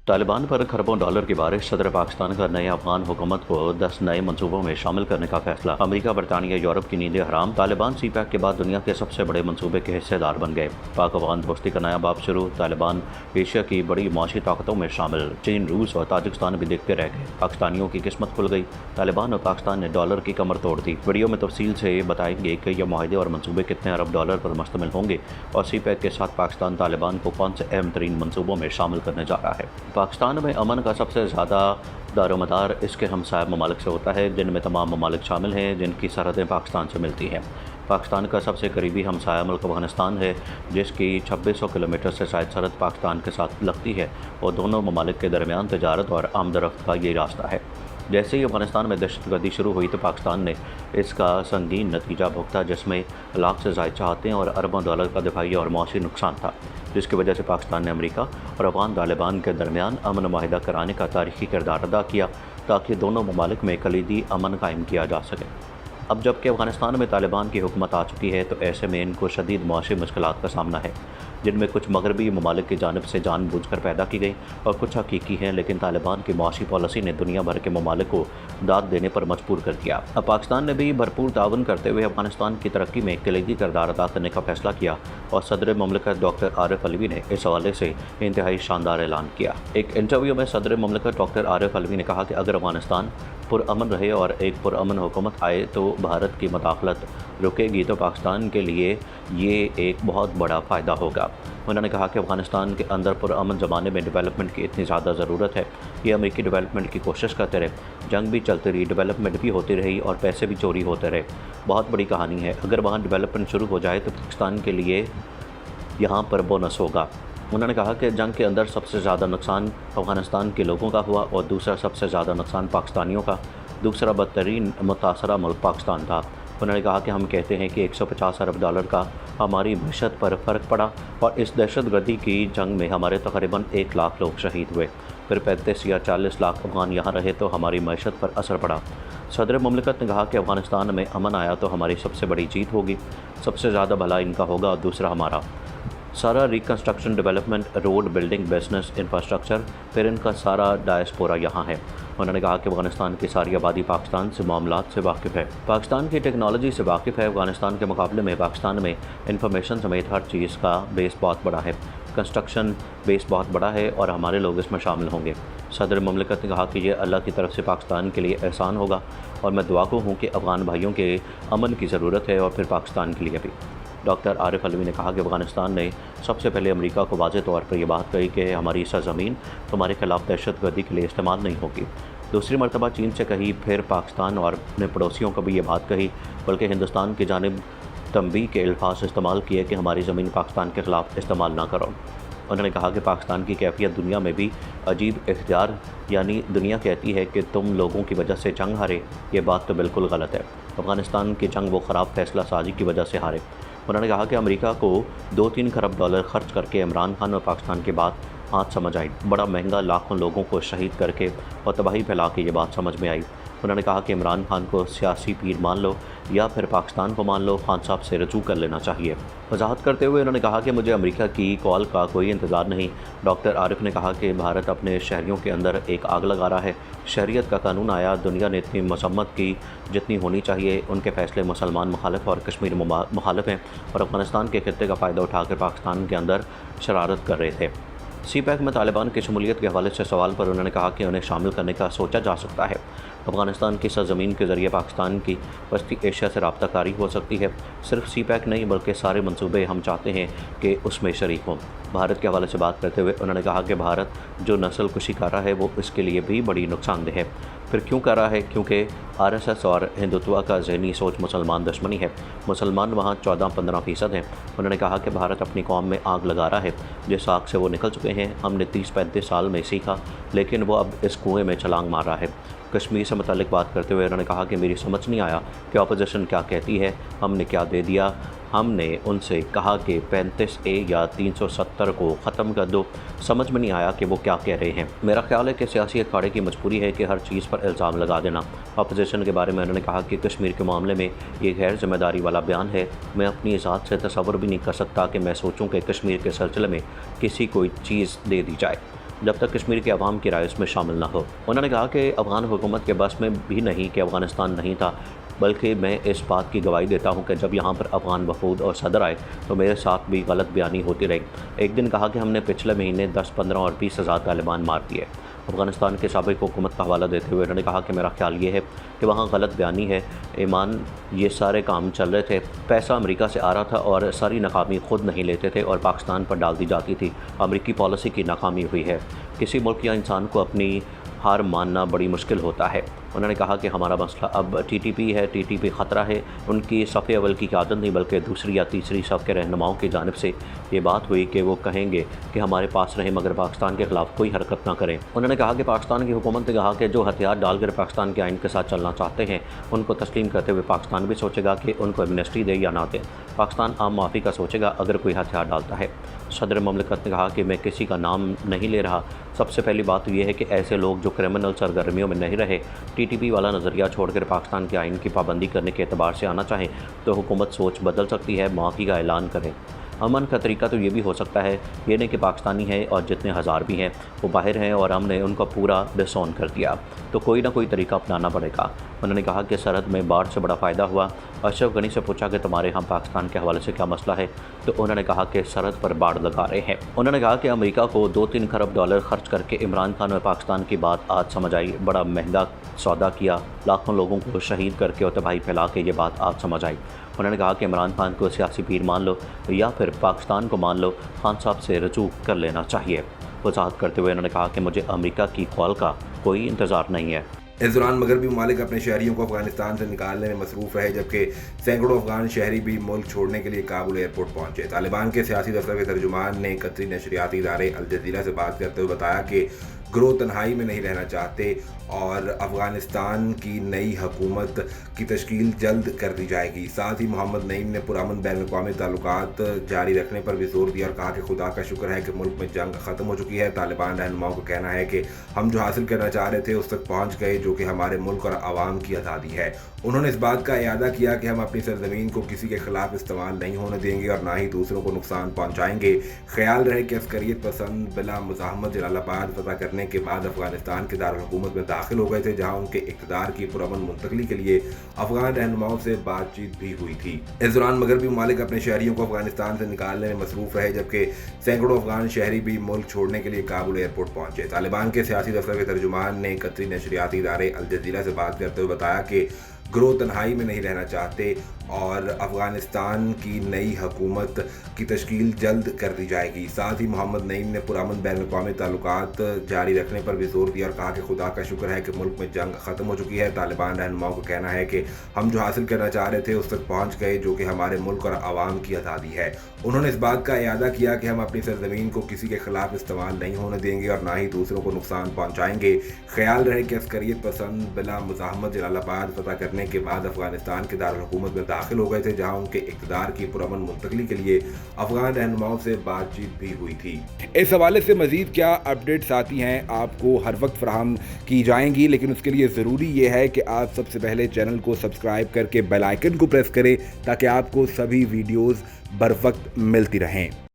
तालिबान पर खरबों डॉलर की बारिश। सदर पाकिस्तान का नए अफगान हुकूमत को 10 नए मंसूबों में शामिल करने का फैसला। अमेरिका, बरतानिया, यूरोप की नींदें हराम। तालिबान सीपैक के बाद दुनिया के सबसे बड़े मंसूबे के हिस्सेदार बन गए। पाक अफगान दोस्ती का नया बाब शुरू। तालिबान एशिया की बड़ी माशी ताकतों में शामिल। चीन, रूस और ताजिकिस्तान भी देखते रह गए। पाकिस्तानियों की किस्मत खुल गई। तालिबान और पाकिस्तान ने डॉलर की कमर तोड़ दी। वीडियो में तफसील से बताएंगे कि यह माहदे और मंसूबे कितने अरब डॉलर पर मुश्तमिल होंगे और सीपैक के साथ पाकिस्तान तालिबान को कौन से अहम तरीन मंसूबों में शामिल करने जा रहा है। पाकिस्तान में अमन का सबसे ज़्यादा दारोमदार इसके हमसाया ममालिक से होता है, जिनमें तमाम ममालिक शामिल हैं जिनकी सरहदें पाकिस्तान से मिलती हैं। पाकिस्तान का सबसे करीबी हमसाया मुल्क अफगानिस्तान है, जिसकी 2600 किलोमीटर से शायद सरहद पाकिस्तान के साथ लगती है और दोनों ममालिक के दरमियान तजारत और आमदरफ्त का ये रास्ता है। जैसे ही अफगानिस्तान में दहशतगर्दी शुरू हुई तो पाकिस्तान ने इसका संगीन नतीजा भुगता, जिसमें लाख से ज़ायद चाहते और अरबों डॉलर का दिफाई और मौसी नुकसान था, जिसकी वजह से पाकिस्तान ने अमेरिका और अफगान तालिबान के दरमियान अमन माहिदा कराने का तारीखी किरदार अदा किया ताकि दोनों ममालिक में कलीदी अमन कायम किया जा सके। अब जबकि अफगानिस्तान में तालिबान की हुकूमत आ चुकी है तो ऐसे में इनको शदीद मुआशी मुश्किलात का सामना है, जिनमें कुछ मगरबी ममालिक की जानिब से जानबूझकर पैदा की गई और कुछ हकीकी हैं, लेकिन तालिबान की मुआशी पॉलिसी ने दुनिया भर के ममालिक को दाद देने पर मजबूर कर दिया। अब पाकिस्तान ने भी भरपूर ताउन करते हुए अफगानिस्तान की तरक्की में कलीदी किरदार अदा करने का फैसला किया और सदर ममलिकत डॉक्टर आरिफ अलवी ने इस हवाले से इंतहाई शानदार ऐलान किया। एक इंटरव्यू में सदर ममलिकत डॉक्टर आरिफ अलवी ने कहा कि अगर अफगानिस्तान पुरअमन रहे और एक पुरअमन हुकूमत आए तो भारत की मदाखलत रुकेगी तो पाकिस्तान के लिए ये एक बहुत बड़ा फ़ायदा होगा। उन्होंने कहा कि अफगानिस्तान के अंदर पुरअमन ज़माने में डेवलपमेंट की इतनी ज़्यादा ज़रूरत है। ये अमेरिकी डेवलपमेंट की कोशिश करते रहे, जंग भी चलती रही, डेवलपमेंट भी होती रही और पैसे भी चोरी होते रहे। बहुत बड़ी कहानी है। अगर वहाँ डेवलपमेंट शुरू हो जाए तो पाकिस्तान के लिए यहाँ पर बोनस होगा। उन्होंने कहा कि जंग के अंदर सबसे ज़्यादा नुकसान अफ़गानिस्तान के लोगों का हुआ और दूसरा सबसे ज़्यादा नुकसान पाकिस्तानियों का। दूसरा बदतरीन मुतासरा मुल्क पाकिस्तान था। उन्होंने कहा कि हम कहते हैं कि 150 अरब डॉलर का हमारी मईशत पर फ़र्क पड़ा और इस दहशतगर्दी की जंग में हमारे तकरीबन 1 लाख लोग शहीद हुए। फिर 35 या 40 लाख अफगान यहाँ रहे तो हमारी मईशत पर असर पड़ा। सदर मुमलिकत ने कहा कि अफ़गानिस्तान में अमन आया तो हमारी सबसे बड़ी जीत होगी, सबसे ज़्यादा भला इनका होगा और दूसरा हमारा। सारा reconstruction, development, road, building, business, infrastructure, फिर इनका सारा डायस्पोरा यहाँ है। उन्होंने कहा कि अफगानिस्तान की सारी आबादी पाकिस्तान से मामलात से वाकिफ़ है, पाकिस्तान की टेक्नोलॉजी से वाकिफ़ है। अफगानिस्तान के मुकाबले में पाकिस्तान में इंफॉर्मेशन समेत हर चीज़ का बेस बहुत बड़ा है, कंस्ट्रक्शन बेस बहुत बड़ा है और हमारे लोग इसमें शामिल होंगे। सदर मुमलिकत ने कहा कि यह अल्लाह की तरफ से पाकिस्तान के लिए एहसान होगा और मैं दुआ को हूँ कि अफ़गान भाइयों के अमन की ज़रूरत है और फिर पाकिस्तान के लिए भी। डॉक्टर आरिफ अलवी ने कहा कि अफगानिस्तान ने सबसे पहले अमेरिका को वाज़ेह तौर पर यह बात कही कि हमारी सरज़मीन तुम्हारे खिलाफ दहशतगर्दी के लिए इस्तेमाल नहीं होगी। दूसरी मरतबा चीन से कही, फिर पाकिस्तान और अपने पड़ोसियों को भी ये बात कही, बल्कि हिंदुस्तान की जानिब तंबी के अल्फाज इस्तेमाल किए कि हमारी ज़मीन पाकिस्तान के ख़िलाफ़ इस्तेमाल ना करो। उन्होंने कहा कि पाकिस्तान की कैफियत दुनिया में भी अजीब इख्तियार, यानी दुनिया कहती है कि तुम लोगों की वजह से जंग हारे, ये बात तो बिल्कुल गलत है। अफगानिस्तान की जंग वो ख़राब फैसला साजी की वजह से हारे। उन्होंने कहा कि अमेरिका को 2-3 खरब डॉलर खर्च करके इमरान खान और पाकिस्तान की बात आज समझ आई। बड़ा महंगा, लाखों लोगों को शहीद करके और तबाही फैला के ये बात समझ में आई। उन्होंने कहा कि इमरान खान को सियासी पीर मान लो या फिर पाकिस्तान को मान लो, खान साहब से रजू कर लेना चाहिए। वजाहत करते हुए उन्होंने कहा कि मुझे अमेरिका की कॉल का कोई इंतज़ार नहीं। डॉक्टर आरिफ ने कहा कि भारत अपने शहरियों के अंदर एक आग लगा रहा है। शहरियत का कानून आया, दुनिया ने इतनी मसम्मत की जितनी होनी चाहिए। उनके फैसले मुसलमान मुखालिफ और कश्मीर मुखालिफ हैं और अफगानिस्तान के खित्ते का फ़ायदा उठाकर पाकिस्तान के अंदर शरारत कर रहे थे। सीपैक में तालिबान की शमूलियत के हवाले से सवाल पर उन्होंने कहा कि उन्हें शामिल करने का सोचा जा सकता है। अफगानिस्तान की सरज़मीन के ज़रिए पाकिस्तान की वस्ती एशिया से रब्ता कारी हो सकती है। सिर्फ सीपैक नहीं बल्कि सारे मंसूबे हम चाहते हैं कि उसमें शरीक हों। भारत के हवाले से बात करते हुए उन्होंने कहा कि भारत जो नस्ल कुशी कर रहा है वो इसके लिए भी बड़ी नुकसानदेह है। फिर क्यों कर रहा है? क्योंकि आरएसएस और हिंदुत्व का ज़हनी सोच मुसलमान दुश्मनी है। मुसलमान वहाँ 14-15% हैं। उन्होंने कहा कि भारत अपनी कौम में आग लगा रहा है, जिस आग से वो निकल चुके हैं। हमने 30-35 साल में सीखा, लेकिन वो अब इस कुएँ में छलांग मार रहा है। कश्मीर से मुतालिक बात करते हुए उन्होंने कहा कि मेरी समझ नहीं आया कि अपोजिशन क्या कहती है, हमने क्या दे दिया। हमने उनसे कहा कि 35A या 370 को ख़त्म कर दो, समझ में नहीं आया कि वो क्या कह रहे हैं। मेरा ख्याल है कि सियासी अखाड़े की मजबूरी है कि हर चीज़ पर इल्ज़ाम लगा देना। अपोजिशन के बारे में उन्होंने कहा कि कश्मीर के मामले में ये गैर जिम्मेदारी वाला बयान है। मैं अपनी ज़ात से तसव्वुर भी नहीं कर सकता कि मैं सोचूं कि कश्मीर के सिलसिले में किसी कोई चीज़ दे दी जाए। जब तक कश्मीर के अवाम की राय उसमें शामिल न हो। उन्होंने कहा कि अफगान हुकूमत के बस में भी नहीं कि अफगानिस्तान नहीं था, बल्कि मैं इस बात की गवाही देता हूँ कि जब यहाँ पर अफगान वफूद और सदर आए तो मेरे साथ भी गलत बयानी होती रही। एक दिन कहा कि हमने पिछले महीने 10, 15 और 20 हज़ार तालिबान मार दिए। अफगानिस्तान के साबिक हुकूमत का हवाला देते हुए उन्होंने कहा कि मेरा ख्याल ये है कि वहाँ गलत बयानी है, ईमान ये सारे काम चल रहे थे, पैसा अमेरिका से आ रहा था और सारी नाकामी खुद नहीं लेते थे और पाकिस्तान पर डाल दी जाती थी। अमेरिकी पॉलिसी की नाकामी हुई है। किसी मुल्क या इंसान को अपनी हार मानना बड़ी मुश्किल होता है। उन्होंने कहा कि हमारा मसला अब टीटीपी है, टीटीपी ख़तरा है। उनकी सफ़े अव्वल की क़यादत नहीं बल्कि दूसरी या तीसरी सफ़ के रहनुमाओं की जानिब से ये बात हुई कि वो कहेंगे कि हमारे पास रहें मगर पाकिस्तान के ख़िलाफ़ कोई हरकत ना करें। उन्होंने कहा कि पाकिस्तान की हुकूमत ने कहा कि जो हथियार डालकर पाकिस्तान के आइन के साथ चलना चाहते हैं उनको तस्लीम करते हुए पाकिस्तान भी सोचेगा कि उनको एमनेस्टी दे या ना दे। पाकिस्तान आम माफ़ी का सोचेगा अगर कोई हथियार डालता है। सदर ममलिकत ने कहा कि मैं किसी का नाम नहीं ले रहा। सबसे पहली बात तो ये है कि ऐसे लोग जो क्रिमिनल सरगर्मियों में नहीं रहे, टीटीपी वाला नज़रिया छोड़कर पाकिस्तान के आइन की पाबंदी करने के एतबार से आना चाहें तो हुकूमत सोच बदल सकती है, माफ़ी का ऐलान करें। अमन का तरीका तो ये भी हो सकता है, ये नहीं कि पाकिस्तानी है और जितने हज़ार भी हैं वो बाहर हैं और हमने उनको पूरा डिसऑन कर दिया, तो कोई ना कोई तरीका अपनाना पड़ेगा। उन्होंने कहा कि सरहद में बाढ़ से बड़ा फ़ायदा हुआ। अशरफ गनी से पूछा कि तुम्हारे यहाँ पाकिस्तान के हवाले से क्या मसला है, तो उन्होंने कहा कि सरहद पर बाढ़ लगा रहे हैं। उन्होंने कहा कि अमेरिका को 2-3 खरब डॉलर खर्च करके इमरान खान और पाकिस्तान की बात आज समझ आई, बड़ा महंगा सौदा किया, लाखों लोगों को शहीद करके और तबाही फैला के ये बात आज समझ आई। उन्होंने कहा कि इमरान खान को सियासी पीर मान लो या फिर पाकिस्तान को मान लो, खान साहब से रजू कर लेना चाहिए। वजाहत करते हुए उन्होंने कहा कि मुझे अमेरिका की कॉल का कोई इंतज़ार नहीं है। इस दौरान मगरबी ममालिक अपने शहरियों को अफगानिस्तान से निकालने में मसरूफ़ रहे, जबकि सैकड़ों अफगान शहरी भी मुल्क छोड़ने के लिए काबुल एयरपोर्ट पहुंचे। तालिबान के सियासी दफ्तर के तर्जुमान ने कतरी नशरियाती इदारे अल जज़ीरा से बात करते हुए बताया कि गिरोह तन्हाई में नहीं रहना चाहते और अफगानिस्तान की नई हुकूमत की तश्कील जल्द कर दी जाएगी। साथ ही मोहम्मद नईम ने पुरअमन बैनुल-अक़वामी ताल्लुकात जारी रखने पर भी जोर दिया और कहा कि खुदा का शुक्र है कि मुल्क में जंग ख़त्म हो चुकी है। तालिबान रहनुमाओं का कहना है कि हम जो हासिल करना चाह रहे थे उस तक पहुँच गए, जो कि हमारे मुल्क और आवाम की आज़ादी है। उन्होंने इस बात का इयादा किया कि हम अपनी सरजमीन को किसी के खिलाफ इस्तेमाल नहीं होने देंगे और ना ही दूसरों को नुकसान पहुँचाएंगे। ख्याल रहे कि अस्करियत पसंद बिला मुज़ाहमत जलालाबाद फतह करने के बाद अफगानिस्तान के दारुल हुकूमत में दाखिल हो गए थे, जहां उनके इक़्तिदार की पुरअमन मुंतकली के लिए अफगान रहनुमाओं से बातचीत भी हुई थी। इस दौरान मगरबी ममालिक अपने शहरियों को अफगानिस्तान से निकालने में मसरूफ़ रहे, जबकि सैकड़ों अफगान शहरी भी मुल्क छोड़ने के लिए काबुल एयरपोर्ट पहुंचे। तालिबान के सियासी दफ्तर के तर्जुमान ने कतरी नशरियाती इदारे अल जज़ीरा से बात करते हुए बताया कि गिरोह तन्हाई में नहीं रहना चाहते और अफगानिस्तान की नई हुकूमत की तश्कील जल्द कर दी जाएगी। साथ ही मोहम्मद नईम ने पुरअमन बैनुल-अक़वामी ताल्लुकात जारी रखने पर भी जोर दिया और कहा कि खुदा का शुक्र है कि मुल्क में जंग ख़त्म हो चुकी है। तालिबान रहनुमाओं का कहना है कि हम जो हासिल करना चाह रहे थे उस तक पहुँच गए, जो कि हमारे मुल्क और आवाम की आज़ादी है। उन्होंने इस बात का इयादा किया कि हम अपनी सरजमीन को किसी के खिलाफ इस्तेमाल नहीं होने देंगे और ना ही दूसरों को नुकसान पहुँचाएंगे। ख्याल रहे कि अस्करियत पसंद बिला मुज़ाहमत जलालाबाद फतह करने के बाद अफगानिस्तान के दारुल हुकूमत में दाखिल हो गए थे, जहां उनके इक़्तिदार की पुरअमन मुंतकली के लिए अफगान रहनुमाओं से बातचीत भी हुई थी। इस हवाले से मज़ीद क्या अपडेट्स आती हैं आपको हर वक्त फराहम की जाएंगी, लेकिन उसके लिए ज़रूरी ये है कि आप सबसे पहले चैनल को सब्सक्राइब करके बेल आइकन को प्रेस करें ताकि आपको सभी वीडियोज़ बर वक्त मिलती रहें।